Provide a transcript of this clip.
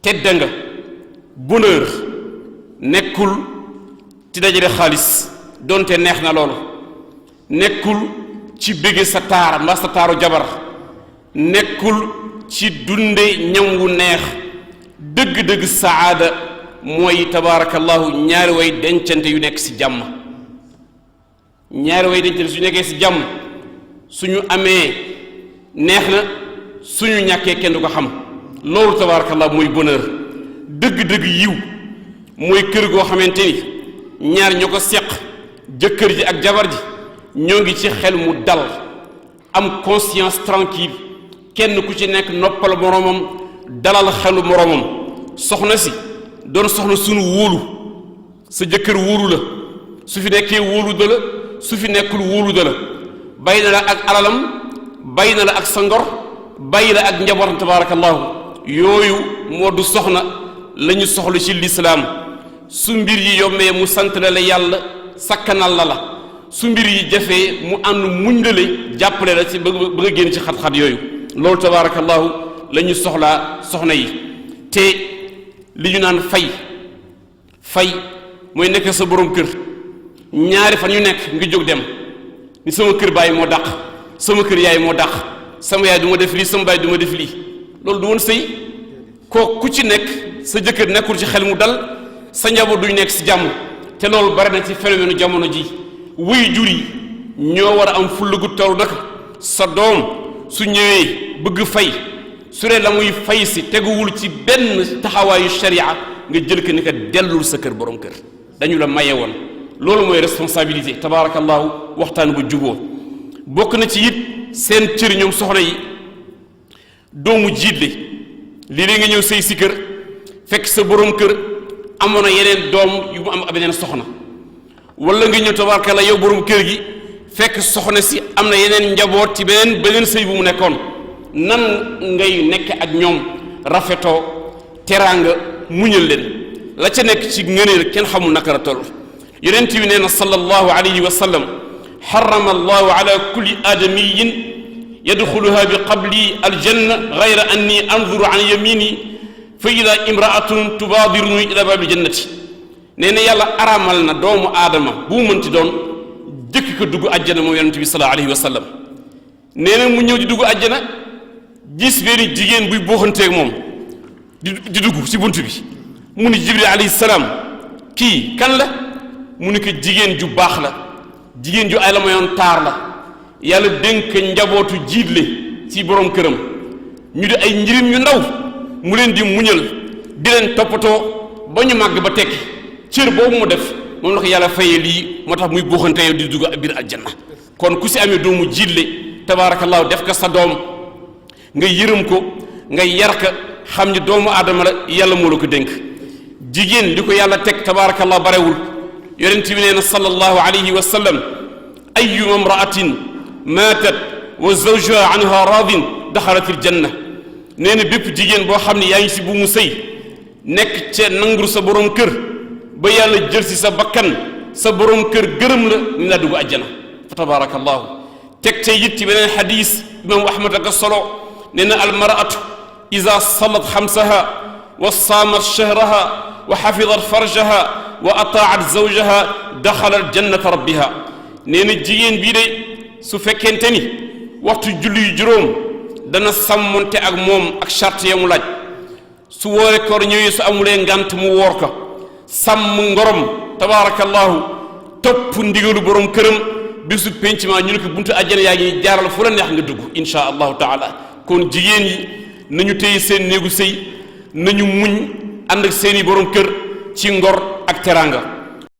tedda nga bonheur nekkul ci dajale xaalis donte neex na loolu nekkul ci bëgge sa taar mbaa sa taaru jabar nekkul ci dunde ñam wu neex dëgg-dëgg saada mooy tabaarakallahu ñaari way dencante yu nekk ci jàmm ñaari way dencante su nekkee ci jàmm suñu amee neex na suñu ñàkkee kenn du ko xam loolu tabaarakallahu mooy bonheur dëgg-dëgg yiw mooy kër goo xamante ni ñaar ñoo ko seq jëkkër ji ak jabar ji ñoo ngi ci xel mu dal am conscience tranquille kenn ku ci nekk noppal moroomam dalal xelu moroomam soxna si doon soxna sunu wóolu sa jëkkër wóolu la su fi nekkee wóolu da la su fi nekkul wóolu da la bàyyi na la ak alalam bàyyi na la ak sa ngor bàyyi la ak njabootam tabaarakallahu yooyu moo du soxna la ñu soxla ci lislaam su mbir yi yombee mu sant la yàlla sakkanal la su mbir yi jafee mu ànd muñ la jàppale la ci ba nga génn ci xat-xat yooyu loolu tabaarakallahu la ñu soxlaa soxna yi te li ñu naan fay mooy nekk sa borom kër ñaari fan yu nekk nga jóg dem ni sama kër baay moo dàq sama kër yaay moo dàq sama yaay du ma def lii sama baay du ma def lii loolu du woon sëy koo ku ci nekk sa jëkkër nekkul ci xel mu dal sa njaboot duñu nekk ci jàmm te loolu bari na ci phénomène jamono ji wuy jur yi ñoo war a am fulla gu toll nag sa doom su ñëwee bëgg fay su dee la muy fay si teguwul ci benn taxawaayu sharia nga jël ko ni ko dellul sa kër borom kër dañu la maye woon loolu mooy responsabilité tabaarakallahu waxtaan bu juboo bokk na ci it seen cër ñoom soxna yi doomu jiitle lii nga ñëw sëy si kër fekk sa borom kër amoon na yeneen doom yu mu am beneen soxna wala nga ñëw tabaarakallah yow borom kër gi fekk soxna si am na yeneen njaboot ci beneen sëy bu mu nekkoon nan ngay nekk ak ñoom rafetoo teraanga muñal leen la ca nekk ci ngëneel kenn xamul naka la toll yonent bi nee na sallallahu alayhi wa sallam xarama allahu ala kulli aadamiyin yadxuluha bi qabli aljanna gayra anni anzuru an yamini fa ida imraatun tubaadiruni ila baabil jannati nee na yàlla araamal na doomu aadama bu mu mënti doon jëkk ko dugg àjjana moom yonent bi sallallahu alayhi wa sallam nee na mu ñëw di dugg àjjana gis benn jigéen buy booxanteeg moom di dugg ci bunt bi mu ni jibril alayhi salaam kii kan la mu ni ko jigéen ju baax la jigéen ju ay la mayoon taar la yàlla dénk njabootu jiitle ci borom këram ñu di ay njirim yu ndaw mu leen di muñal di leen toppatoo ba ñu màgg ba tekki cër boobu mu def moom la ko yàlla fayee lii moo tax muy buuxante yow di dugg biir aljanna kon ku si amee doomu jiitle tabaarakallaahu def ko sa doom nga yërëm ko nga yar ko xam ni doomu aadama la yàlla moo la ko dénk jigéen li ko yàlla teg tabaarakallaahu barewul yonent bi nee na sallallahu alayhi wa sallam ayyuma imra'atin maatat wa zawjuha anha raadin daxalatil janna nee na bépp jigéen boo xam ne yaa ngi si bu mu sëy nekk ca nangul sa borom kër ba yàlla jël si sa bakkan sa borom kër gërëm la ni laa dugg àjjana fa tabarakallahu teg ca it ci beneen xadis imam ahmad ak solo nee na almaratu ida salat xamsaha wa saamat shahraha wa xafidat farjaha wa ataat zawjaha daxalat jannata rabbiha nee na jigéen bii de su fekkente ni waxtu julli yu juróom dana sàmmonte ak moom ak charte ya mu laaj su woore koor ñëwee su amulee ngant mu woor ko sàmm ngorom tabaarakallahu topp ndigalu borom këram bisu penc ma ñu ne ko buntu àjjana yaa ngi jaaral fu la neex nga dugg insha allahu taala kon jigéen yi nañu téye seen néegu sëy nañu muñ ànd ak seeni borom kër ci ngor ak teraanga